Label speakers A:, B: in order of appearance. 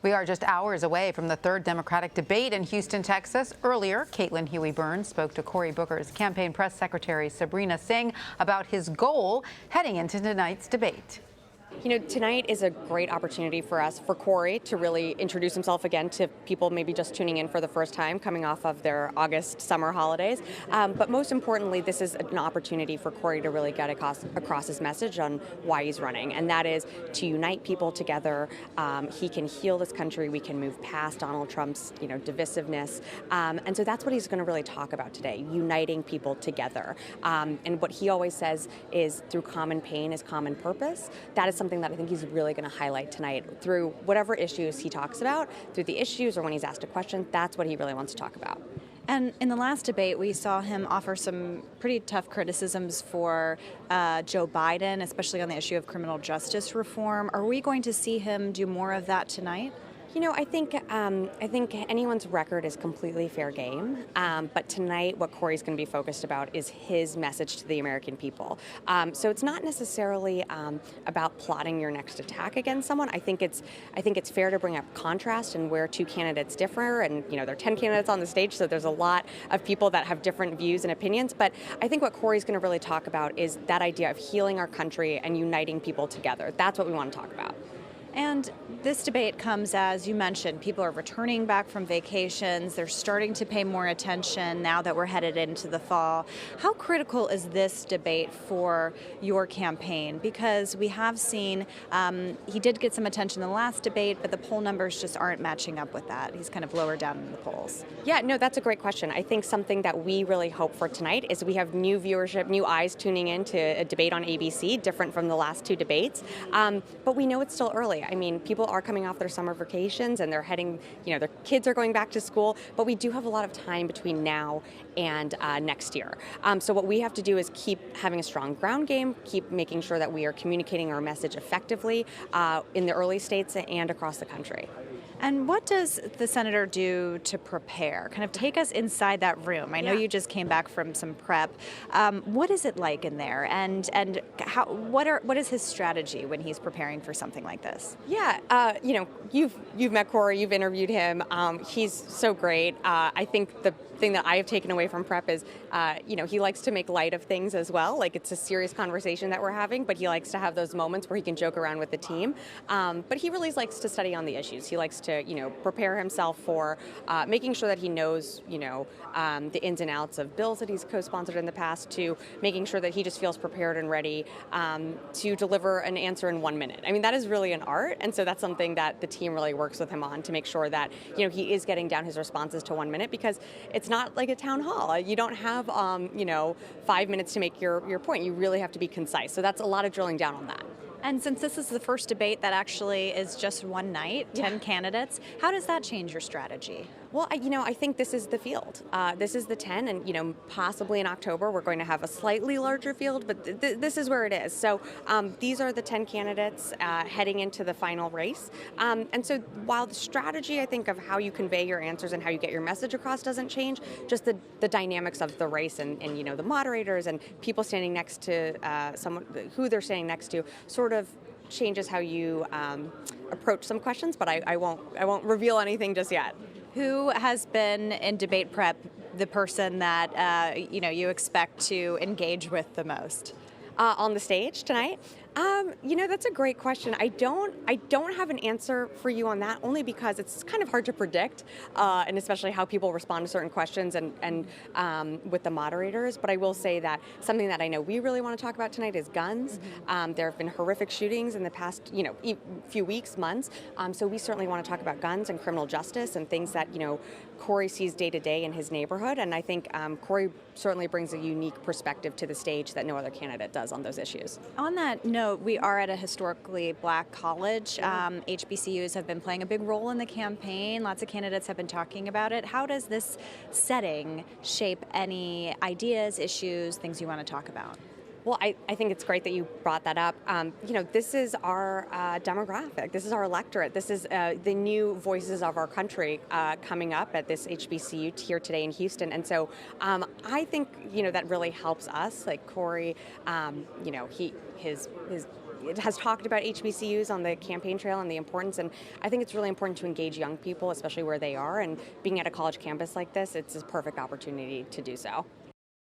A: We are just hours away from the third Democratic debate in Houston, Texas. Earlier, Caitlin Huey-Burns spoke to Cory Booker's campaign press secretary, Sabrina Singh, about his goal heading into tonight's debate.
B: You know, tonight is a great opportunity for us, for Cory, to really introduce himself again to people maybe just tuning in for the first time, coming off of their August summer holidays. But most importantly, this is an opportunity for Cory to really get across his message on why he's running, and that is to unite people together. He can heal this country. We can move past Donald Trump's, divisiveness, and so that's what he's going to really talk about today: uniting people together. And what he always says is, through common pain is common purpose. That is something that I think he's really going to highlight tonight through whatever issues he talks about, through the issues or when he's asked a question. That's what he really wants to talk about.
C: And in the last debate, we saw him offer some pretty tough criticisms for Joe Biden, especially on the issue of criminal justice reform. Are we going to see him do more of that tonight?
B: You know, I think anyone's record is completely fair game. But tonight, what Cory's going to be focused about is his message to the American people. So it's not necessarily about plotting your next attack against someone. I think it's fair to bring up contrast and where two candidates differ. And there are 10 candidates on the stage, so there's a lot of people that have different views and opinions. But I think what Cory's going to really talk about is that idea of healing our country and uniting people together. That's what we want to talk about.
C: And this debate comes, as you mentioned, people are returning back from vacations. They're starting to pay more attention now that we're headed into the fall. How critical is this debate for your campaign? Because we have seen he did get some attention in the last debate, but the poll numbers just aren't matching up with that. He's kind of lower down in the polls.
B: Yeah, no, that's a great question. I think something that we really hope for tonight is we have new viewership, new eyes tuning in to a debate on ABC, different from the last two debates. But we know it's still early. I mean, people are coming off their summer vacations and they're heading, their kids are going back to school, but we do have a lot of time between now and next year. So what we have to do is keep having a strong ground game, keep making sure that we are communicating our message effectively in the early states and across the country.
C: And what does the senator do to prepare? Kind of take us inside that room. I know you just came back from some prep. What is it like in there? And what is his strategy when he's preparing for something like this?
B: Yeah, you've met Cory, you've interviewed him. He's so great. I think the thing that I have taken away from prep is, he likes to make light of things as well. Like, it's a serious conversation that we're having, but he likes to have those moments where he can joke around with the team. But he really likes to study on the issues. He likes to, prepare himself for making sure that he knows, the ins and outs of bills that he's co-sponsored in the past, to making sure that he just feels prepared and ready to deliver an answer in 1 minute. I mean, that is really an art, and so that's something that the team really works with him on, to make sure that, he is getting down his responses to 1 minute, because it's not like a town hall. You don't have, 5 minutes to make your point. You really have to be concise. So that's a lot of drilling down on that.
C: And since this is the first debate that actually is just one night, 10 candidates, how does that change your strategy?
B: Well, I think this is the field. This is the 10, and possibly in October we're going to have a slightly larger field, but this is where it is. So these are the 10 candidates heading into the final race. And so while the strategy, I think, of how you convey your answers and how you get your message across doesn't change, just the dynamics of the race and the moderators and people standing next to someone who they're standing next to sort of changes how you approach some questions. But I won't reveal anything just yet.
C: Who has been in debate prep the person that you expect to engage with the most?
B: On the stage tonight? That's a great question. I don't have an answer for you on that, only because it's kind of hard to predict, and especially how people respond to certain questions and with the moderators. But I will say that something that I know we really want to talk about tonight is guns. There have been horrific shootings in the past, few weeks, months. So we certainly want to talk about guns and criminal justice and things that, Cory sees day to day in his neighborhood. And I think Cory certainly brings a unique perspective to the stage that no other candidate does on those issues.
C: On that note, we are at a historically black college. HBCUs have been playing a big role in the campaign. Lots of candidates have been talking about it. How does this setting shape any ideas, issues, things you want to talk about?
B: Well, I think it's great that you brought that up. This is our demographic. This is our electorate. This is the new voices of our country coming up at this HBCU here today in Houston. And so I think, that really helps us. Like Cory, his it has talked about HBCUs on the campaign trail and the importance, and I think it's really important to engage young people, especially where they are, and being at a college campus like this, it's a perfect opportunity to do so.